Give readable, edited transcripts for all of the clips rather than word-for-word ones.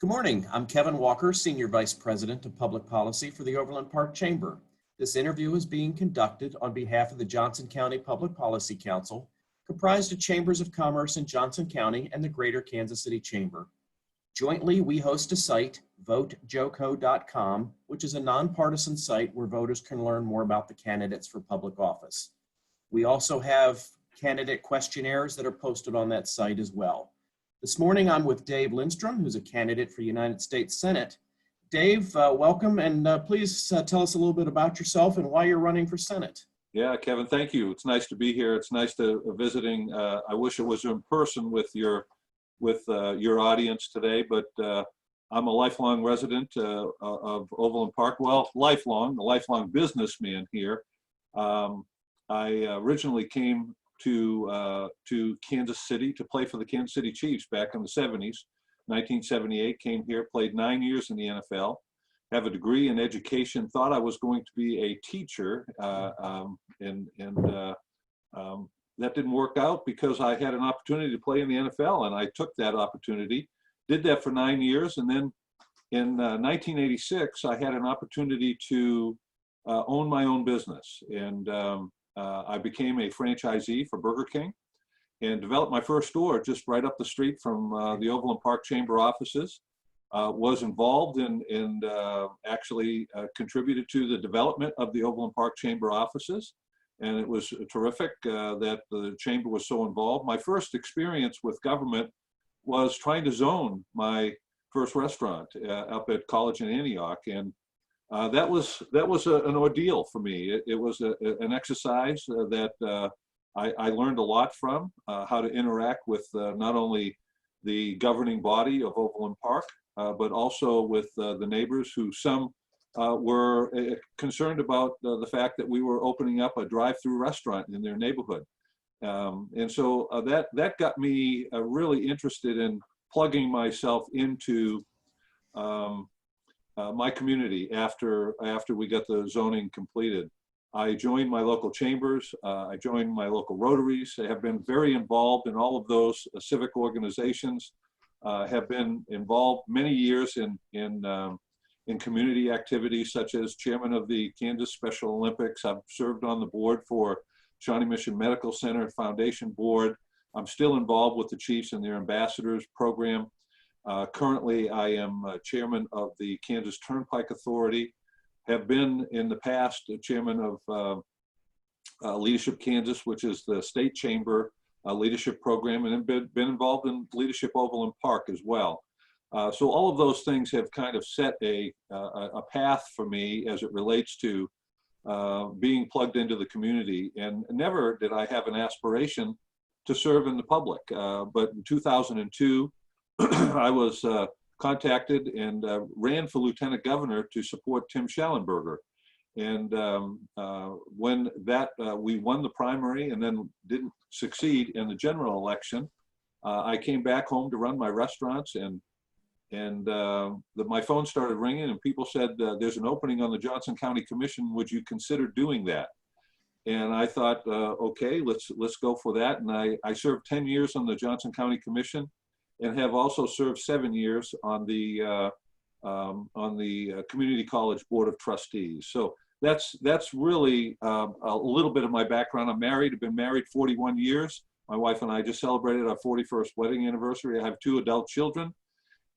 Good morning. I'm Kevin Walker, Senior Vice President of Public Policy for the Overland Park Chamber. This interview is being conducted on behalf of the Johnson County Public Policy Council, comprised of chambers of commerce in Johnson County and the Greater Kansas City Chamber. Jointly, we host a site, votejoco.com, which is a nonpartisan site where voters can learn more about the candidates for public office. We also have candidate questionnaires that are posted on that site as well. This morning, I'm with Dave Lindstrom, who's a candidate for United States Senate. Dave, welcome, and please tell us a little bit about yourself and why you're running for Senate. Yeah, Kevin, thank you. It's nice to be here. It's nice to visiting. I wish it was in person with your audience today, but I'm a lifelong resident of Overland Park. Well, a lifelong businessman here. I originally came to Kansas City to play for the Kansas City Chiefs back in the 70s. 1978, came here, played 9 years in the NFL, have a degree in education, thought I was going to be a teacher, and that didn't work out because I had an opportunity to play in the NFL, and I took that opportunity, did that for 9 years, and then in 1986, I had an opportunity to own my own business, and I became a franchisee for Burger King and developed my first store just right up the street from the Overland Park Chamber offices. Was involved and actually contributed to the development of the Overland Park Chamber offices. And it was terrific that the Chamber was so involved. My first experience with government was trying to zone my first restaurant up at College in Antioch. And that was an ordeal for me. It was an exercise that I learned a lot from, how to interact with not only the governing body of Overland Park, but also with the neighbors who some were concerned about the fact that we were opening up a drive-through restaurant in their neighborhood. And so that got me really interested in plugging myself into my community after we got the zoning completed. I joined my local chambers, I joined my local Rotaries. I have been very involved in all of those civic organizations, have been involved many years in community activities such as chairman of the Kansas Special Olympics. I've served on the board for Shawnee Mission Medical Center Foundation Board. I'm still involved with the Chiefs and their ambassadors program. Currently, I am chairman of the Kansas Turnpike Authority, have been in the past chairman of Leadership Kansas, which is the state chamber leadership program, and have been involved in Leadership Overland Park as well. So all of those things have kind of set a path for me as it relates to being plugged into the community. And never did I have an aspiration to serve in the public. But in 2002, I was contacted and ran for lieutenant governor to support Tim Schallenberger. And when we won the primary and then didn't succeed in the general election, I came back home to run my restaurants, and my phone started ringing, and people said, there's an opening on the Johnson County Commission. Would you consider doing that? And I thought, okay, let's go for that. And I served 10 years on the Johnson County Commission, and have also served 7 years on the Community College Board of Trustees. So that's really a little bit of my background. I'm married. I've been married 41 years. My wife and I just celebrated our 41st wedding anniversary. I have 2 adult children.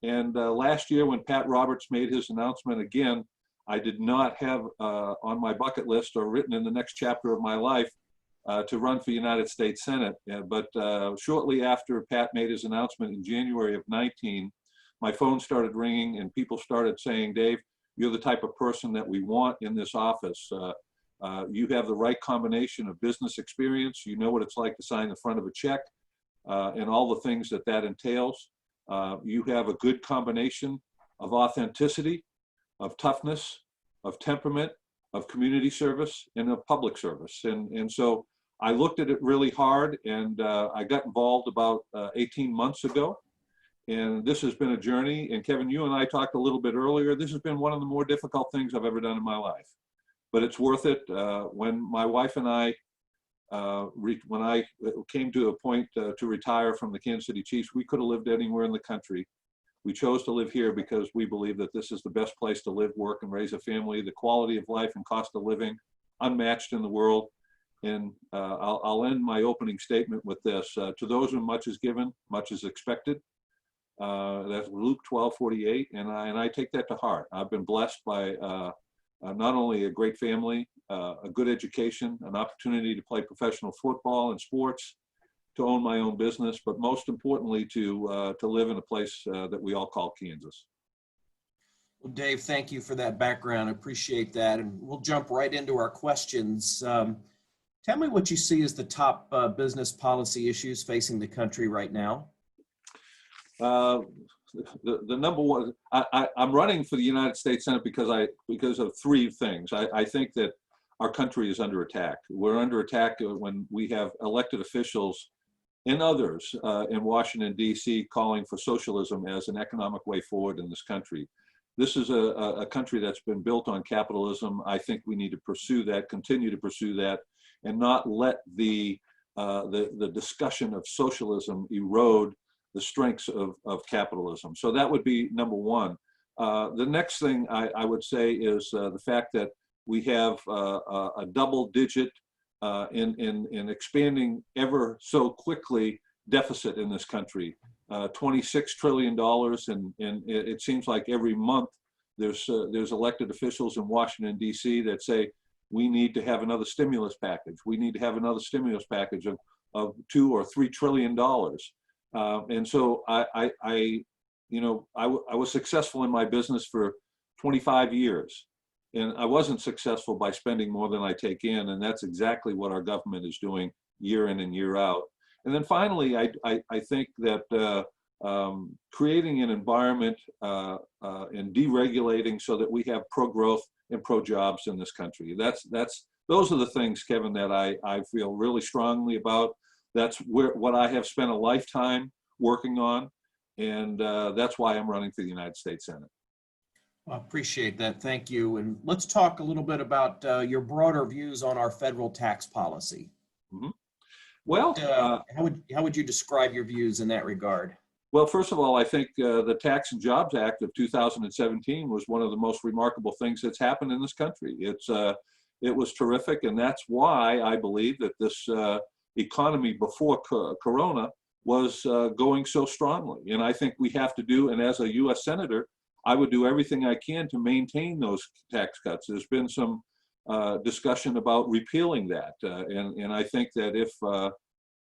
And last year, when Pat Roberts made his announcement again, I did not have on my bucket list or written in the next chapter of my life to run for United States Senate. But shortly after Pat made his announcement in January of 19, my phone started ringing and people started saying, Dave, you're the type of person that we want in this office. You have the right combination of business experience. You know what it's like to sign the front of a check and all the things that entails. You have a good combination of authenticity, of toughness, of temperament, of community service, and of public service. And so I looked at it really hard, and I got involved about 18 months ago. And this has been a journey. And Kevin, you and I talked a little bit earlier. This has been one of the more difficult things I've ever done in my life. But it's worth it. When my wife and I, when I came to a point to retire from the Kansas City Chiefs, we could have lived anywhere in the country. We chose to live here because we believe that this is the best place to live, work, and raise a family. The quality of life and cost of living, unmatched in the world. And I'll end my opening statement with this. To those whom much is given, much is expected. That's Luke 12:48, and I take that to heart. I've been blessed by not only a great family, a good education, an opportunity to play professional football and sports, to own my own business, but most importantly, to live in a place that we all call Kansas. Well, Dave, thank you for that background. I appreciate that. And we'll jump right into our questions. Tell me what you see as the top business policy issues facing the country right now. The number one, I'm running for the United States Senate because of three things. I think that our country is under attack. We're under attack when we have elected officials and others in Washington, D.C. calling for socialism as an economic way forward in this country. This is a country that's been built on capitalism. I think we need to pursue that, continue to pursue that, and not let the discussion of socialism erode the strengths of capitalism. So that would be number one. The next thing I would say is the fact that we have a double digit in expanding ever so quickly deficit in this country, $26 trillion, and it seems like every month there's elected officials in Washington, D.C. that say we need to have another stimulus package. We need to have another stimulus package of $2 or $3 trillion. And so I was successful in my business for 25 years. And I wasn't successful by spending more than I take in, and that's exactly what our government is doing year in and year out. And then finally, I think that creating an environment and deregulating so that we have pro-growth and pro-jobs in this country. Those are the things, Kevin, that I feel really strongly about. That's what I have spent a lifetime working on, and that's why I'm running for the United States Senate. I appreciate that. Thank you. And let's talk a little bit about your broader views on our federal tax policy. Mm-hmm. Well, how would you describe your views in that regard? Well, first of all, I think the Tax and Jobs Act of 2017 was one of the most remarkable things that's happened in this country. It was terrific, and that's why I believe that this economy before Corona was going so strongly. And I think we have to do, and as a U.S. Senator, I would do everything I can to maintain those tax cuts. There's been some discussion about repealing that, and I think that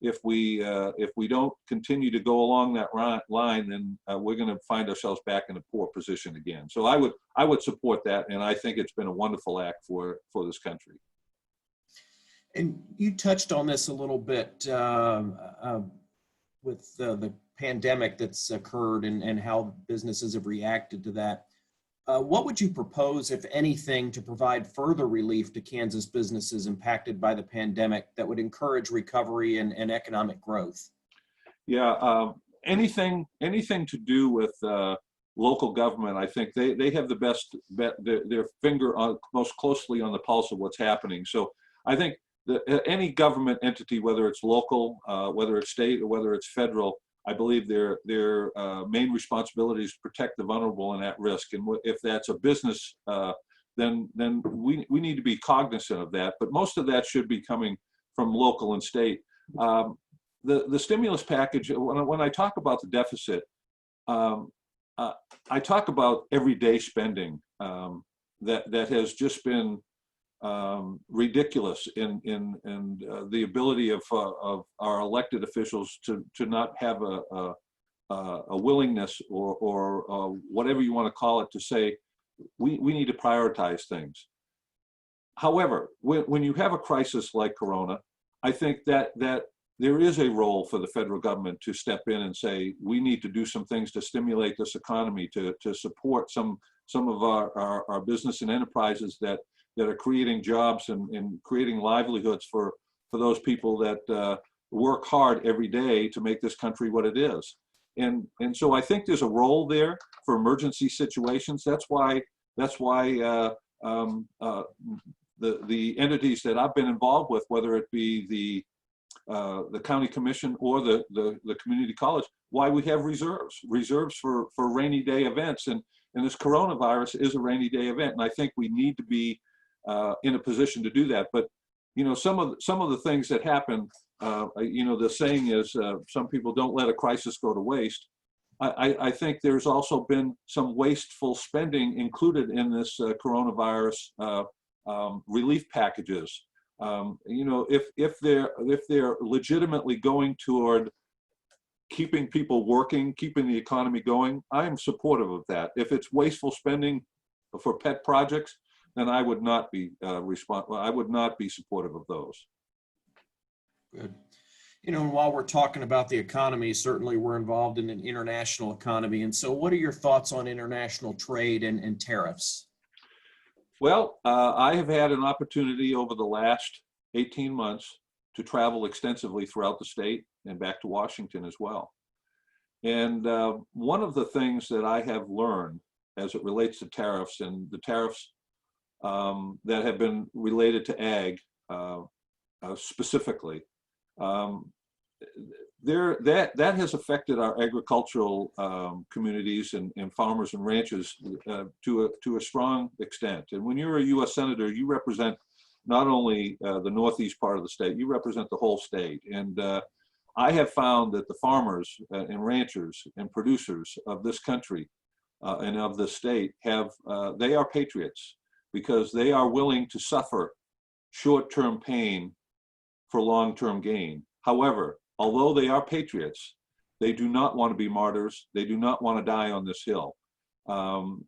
if we don't continue to go along that line, then we're going to find ourselves back in a poor position again. So I would support that, and I think it's been a wonderful act for this country. And you touched on this a little bit with the pandemic that's occurred and how businesses have reacted to that. What would you propose, if anything, to provide further relief to Kansas businesses impacted by the pandemic that would encourage recovery and economic growth? Yeah, anything to do with local government, I think they have the best, their finger most closely on the pulse of what's happening. So I think any government entity, whether it's local, whether it's state, or whether it's federal, I believe their main responsibility is to protect the vulnerable and at risk. And if that's a business, then we need to be cognizant of that. But most of that should be coming from local and state. The stimulus package, when I talk about the deficit, I talk about everyday spending that has just been ridiculous in the ability of our elected officials to not have a willingness or whatever you want to call it to say we need to prioritize things. However, when you have a crisis like Corona, I think that there is a role for the federal government to step in and say we need to do some things to stimulate this economy, to support some of our business and enterprises that are creating jobs and creating livelihoods for those people that work hard every day to make this country what it is. And so I think there's a role there for emergency situations. That's why the entities that I've been involved with, whether it be the county commission or the community college why we have reserves for rainy day events. And this coronavirus is a rainy day event. And I think we need to be in a position to do that. But, you know, some of the things that happen, you know, the saying is some people don't let a crisis go to waste. I think there's also been some wasteful spending included in this coronavirus relief packages. You know, if they're legitimately going toward keeping people working, keeping the economy going, I am supportive of that. If it's wasteful spending for pet projects, then I would not be I would not be supportive of those. Good. You know, and while we're talking about the economy, certainly we're involved in an international economy. And so what are your thoughts on international trade and tariffs? Well, I have had an opportunity over the last 18 months to travel extensively throughout the state and back to Washington as well. And one of the things that I have learned as it relates to tariffs and the tariffs that have been related to ag specifically, that has affected our agricultural communities and farmers and ranchers to a strong extent. And when you're a U.S. Senator, you represent not only the northeast part of the state, you represent the whole state. And I have found that the farmers and ranchers and producers of this country and of this state they are patriots because they are willing to suffer short-term pain for long-term gain. However, although they are patriots, they do not want to be martyrs. They do not want to die on this hill.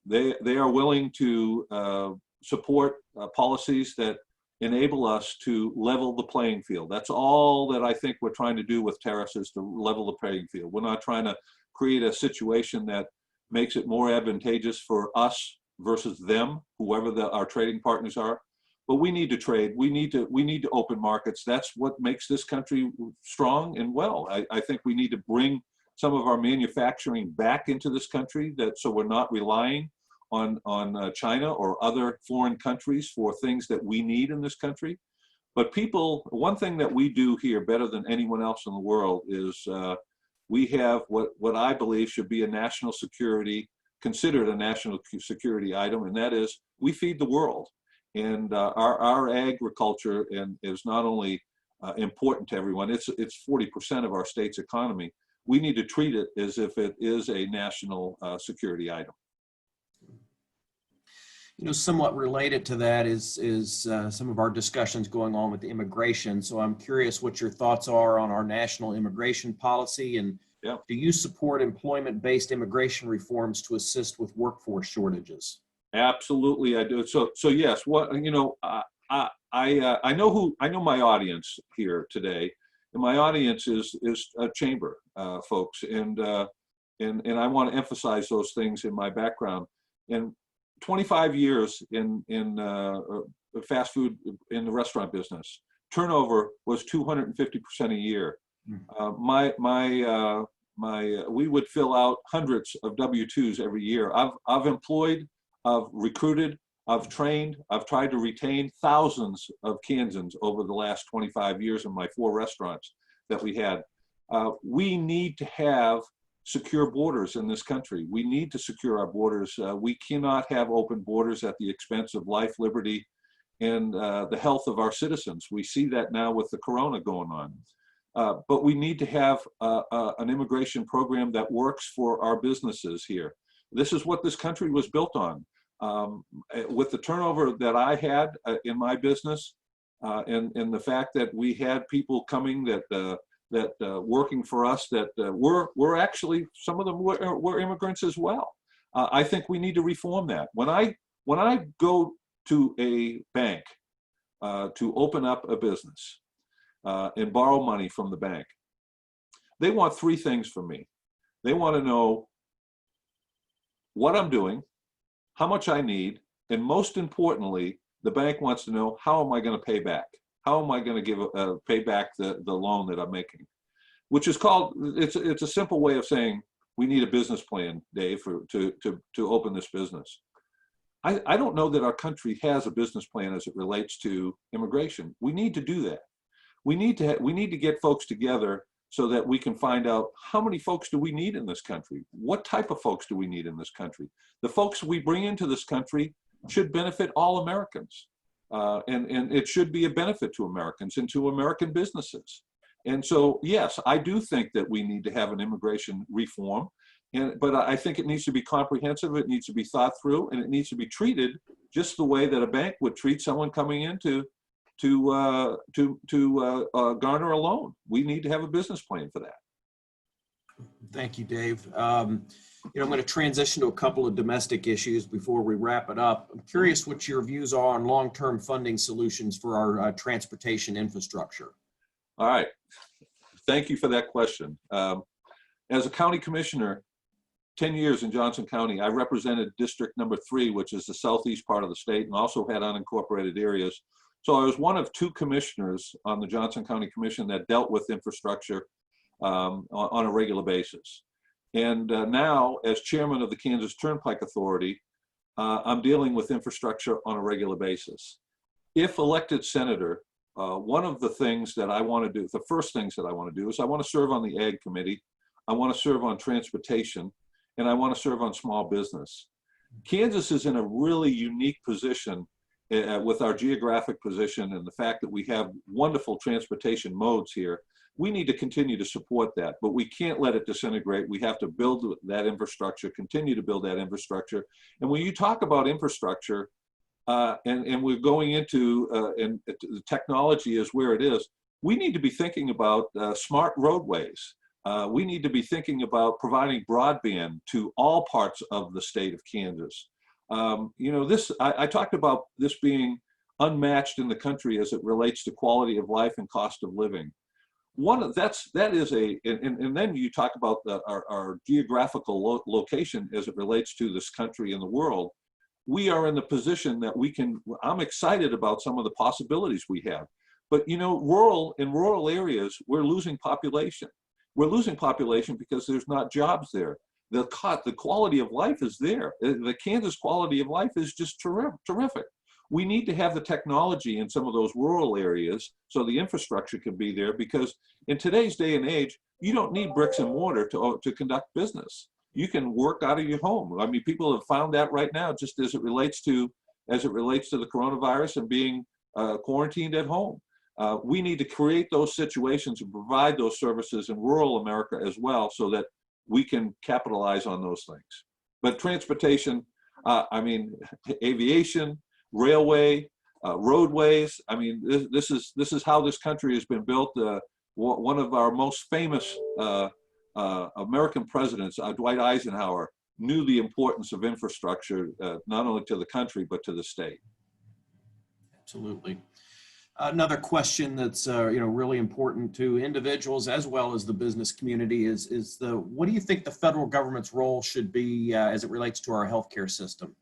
They are willing to support policies that enable us to level the playing field. That's all that I think we're trying to do with tariffs, is to level the playing field. We're not trying to create a situation that makes it more advantageous for us versus them, whoever our trading partners are. But we need to trade. We need to open markets. That's what makes this country strong and well. I think we need to bring some of our manufacturing back into this country, so we're not relying on China or other foreign countries for things that we need in this country. But one thing that we do here better than anyone else in the world is we have what I believe should be considered a national security item, and that is we feed the world. And our agriculture is not only important to everyone, it's 40% of our state's economy. We need to treat it as if it is a national security item. You know, somewhat related to that is some of our discussions going on with immigration. So I'm curious what your thoughts are on our national immigration policy, and do you support employment-based immigration reforms to assist with workforce shortages? Absolutely, I do. So yes. What, you know, I know my audience here today, and my audience is chamber folks, and I want to emphasize those things in my background. And 25 years in fast food in the restaurant business, turnover was 250% a year. We would fill out hundreds of W-2s every year. I've employed, I've recruited, I've trained, I've tried to retain thousands of Kansans over the last 25 years in my 4 restaurants that we had. We need to have secure borders in this country. We need to secure our borders. We cannot have open borders at the expense of life, liberty, and the health of our citizens. We see that now with the corona going on. But we need to have an immigration program that works for our businesses here. This is what this country was built on. With the turnover that I had in my business, and the fact that we had people coming that working for us that were actually, some of them were immigrants as well. I think we need to reform that. When I go to a bank to open up a business and borrow money from the bank, they want 3 things from me. They want to know what I'm doing, how much I need, and most importantly, the bank wants to know, how am I going to pay back? How am I going to pay back the loan that I'm making? Which is called, it's a simple way of saying, we need a business plan, Dave, to open this business. I don't know that our country has a business plan as it relates to immigration. We need to do that. We need to get folks together so that we can find out how many folks do we need in this country? What type of folks do we need in this country? The folks we bring into this country should benefit all Americans. And it should be a benefit to Americans and to American businesses. And so, yes, I do think that we need to have an immigration reform, but I think it needs to be comprehensive, it needs to be thought through, and it needs to be treated just the way that a bank would treat someone coming in to garner a loan. We need to have a business plan for that. Thank you, Dave. I'm going to transition to a couple of domestic issues before we wrap it up. I'm curious what your views are on long-term funding solutions for our transportation infrastructure. All right. Thank you for that question. As a county commissioner, 10 years in Johnson County, I represented District Number 3, which is the southeast part of the state, and also had unincorporated areas. So I was one of 2 commissioners on the Johnson County Commission that dealt with infrastructure on a regular basis. And now, as chairman of the Kansas Turnpike Authority, I'm dealing with infrastructure on a regular basis. If elected senator, one of the things that I want to do, the first things that I want to do is I want to serve on the Ag Committee, I want to serve on transportation, and I want to serve on small business. Kansas is in a really unique position with our geographic position and the fact that we have wonderful transportation modes here. We need to continue to support that, but we can't let it disintegrate. We have to build that infrastructure, continue to build that infrastructure. And when you talk about infrastructure, and we're going into, and the technology is where it is, we need to be thinking about smart roadways. We need to be thinking about providing broadband to all parts of the state of Kansas. I talked about this being unmatched in the country as it relates to quality of life and cost of living. And then you talk about our geographical location as it relates to this country and the world. We are in the position that I'm excited about some of the possibilities we have. But in rural areas, we're losing population. We're losing population because there's not jobs there. The quality of life is there. The Kansas quality of life is just terrific. We need to have the technology in some of those rural areas so the infrastructure can be there, because in today's day and age, you don't need bricks and mortar to conduct business. You can work out of your home. I mean, people have found that right now, just as it relates to the coronavirus and being quarantined at home. We need to create those situations and provide those services in rural America as well, so that we can capitalize on those things. But transportation, aviation, railway, roadways. I mean, this is how this country has been built. One of our most famous American presidents, Dwight Eisenhower, knew the importance of infrastructure, not only to the country, but to the state. Absolutely. Another question that's really important to individuals as well as the business community is what do you think the federal government's role should be as it relates to our healthcare system?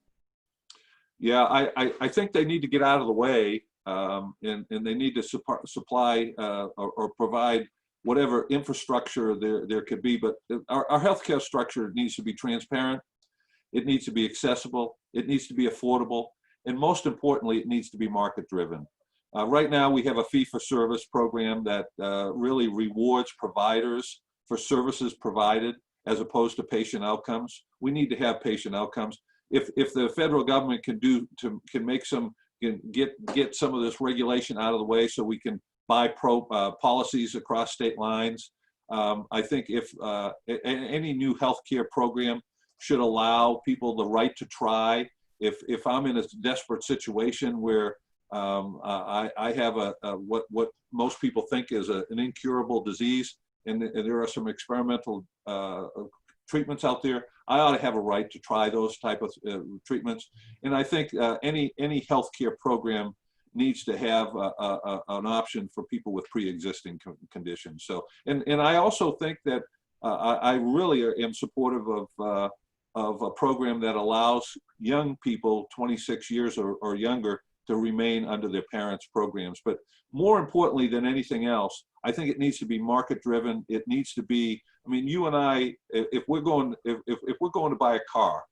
Yeah, I think they need to get out of the way, and they need to supply or provide whatever infrastructure there could be. But our healthcare structure needs to be transparent. It needs to be accessible. It needs to be affordable. And most importantly, it needs to be market driven. Right now, we have a fee-for-service program that really rewards providers for services provided as opposed to patient outcomes. We need to have patient outcomes. If the federal government can get some of this regulation out of the way so we can buy policies across state lines, I think if any new healthcare program should allow people the right to try. If I'm in a desperate situation where I have what most people think is an incurable disease, and there are some experimental treatments out there, I ought to have a right to try those type of treatments. And I think any healthcare program needs to have an option for people with pre-existing conditions. So, and I also think that I really am supportive of a program that allows young people 26 years or younger to remain under their parents' programs. But more importantly than anything else, I think it needs to be market driven. It needs to be, I mean, you and I, if we're going to buy a car,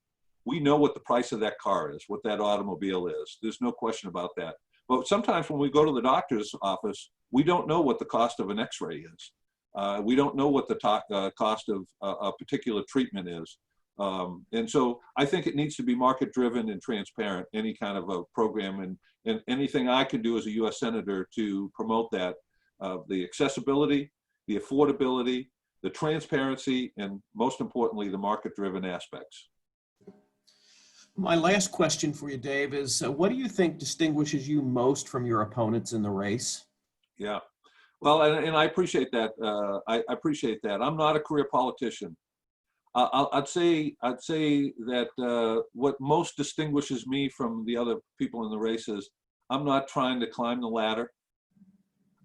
we know what the price of that car is, what that automobile is. There's no question about that. But sometimes when we go to the doctor's office, we don't know what the cost of an x-ray is. We don't know what the cost of a particular treatment is. And so I think it needs to be market driven and transparent, any kind of a program, and anything I can do as a US Senator to promote that, the accessibility, the affordability, the transparency, and most importantly, the market driven aspects. My last question for you, Dave, is what do you think distinguishes you most from your opponents in the race? Yeah, well, and I appreciate that. I appreciate that. I'm not a career politician. I'd say that what most distinguishes me from the other people in the race is I'm not trying to climb the ladder.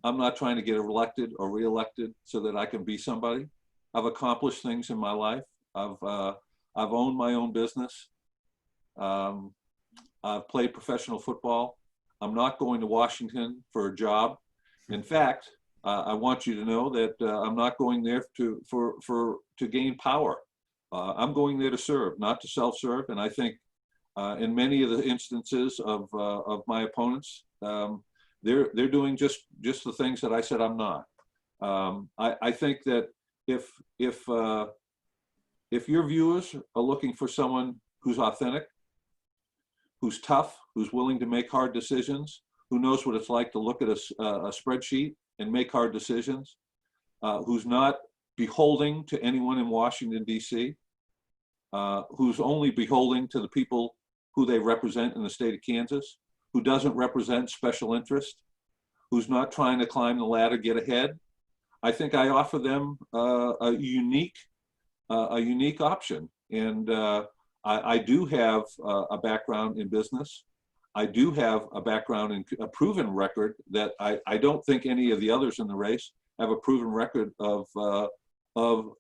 I'm not trying to get elected or reelected so that I can be somebody. I've accomplished things in my life. I've owned my own business. I've played professional football. I'm not going to Washington for a job. In fact, I want you to know that I'm not going there to gain power. I'm going there to serve, not to self-serve. And I think in many of the instances of my opponents, they're doing just the things that I said I'm not. I think that if your viewers are looking for someone who's authentic, who's tough, who's willing to make hard decisions, who knows what it's like to look at a spreadsheet and make hard decisions, who's not beholding to anyone in Washington, D.C., who's only beholding to the people who they represent in the state of Kansas, who doesn't represent special interest, who's not trying to climb the ladder, get ahead. I think I offer them a unique option. And I do have a background in business. I do have a background in a proven record that I don't think any of the others in the race have a proven record of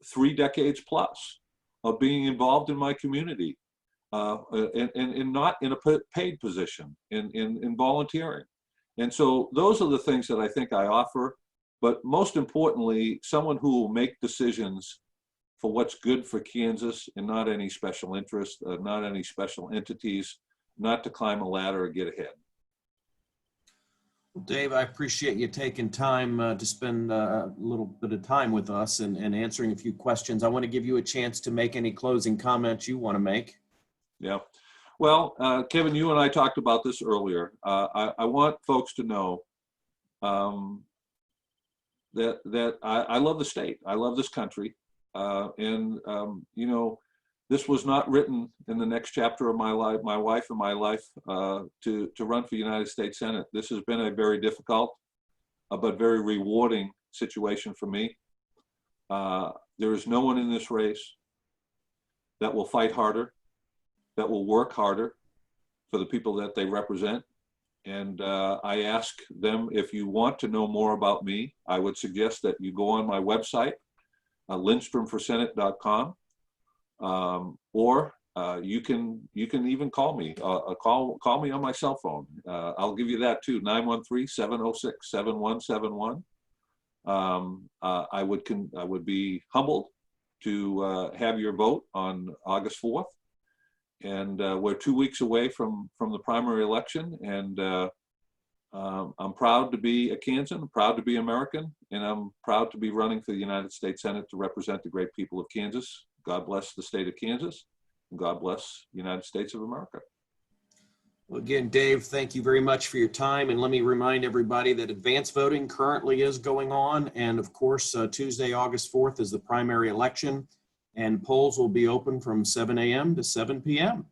3 decades plus of being involved in my community and not in a paid position, in volunteering. And so those are the things that I think I offer. But most importantly, someone who will make decisions for what's good for Kansas and not any special interest, not any special entities, not to climb a ladder or get ahead. Well, Dave, I appreciate you taking time to spend a little bit of time with us and answering a few questions. I want to give you a chance to make any closing comments you want to make. Yeah. Well, Kevin, you and I talked about this earlier. I want folks to know that I love the state. I love this country. You know, this was not written in the next chapter of my life, my wife and my life, to run for United States Senate. This has been a very difficult, but very rewarding situation for me. There is no one in this race that will fight harder, that will work harder for the people that they represent. And I ask them, if you want to know more about me, I would suggest that you go on my website, lindstromforsenate.com. Or you can even call me. Call me on my cell phone. I'll give you that too. 913-706-7171. I would be humbled to have your vote on August 4th. And we're 2 weeks away from the primary election. And I'm proud to be a Kansan, proud to be American, and I'm proud to be running for the United States Senate to represent the great people of Kansas. God bless the state of Kansas, and God bless the United States of America. Well, again, Dave, thank you very much for your time. And let me remind everybody that advance voting currently is going on. And of course, Tuesday, August 4th is the primary election, and polls will be open from 7 a.m. to 7 p.m.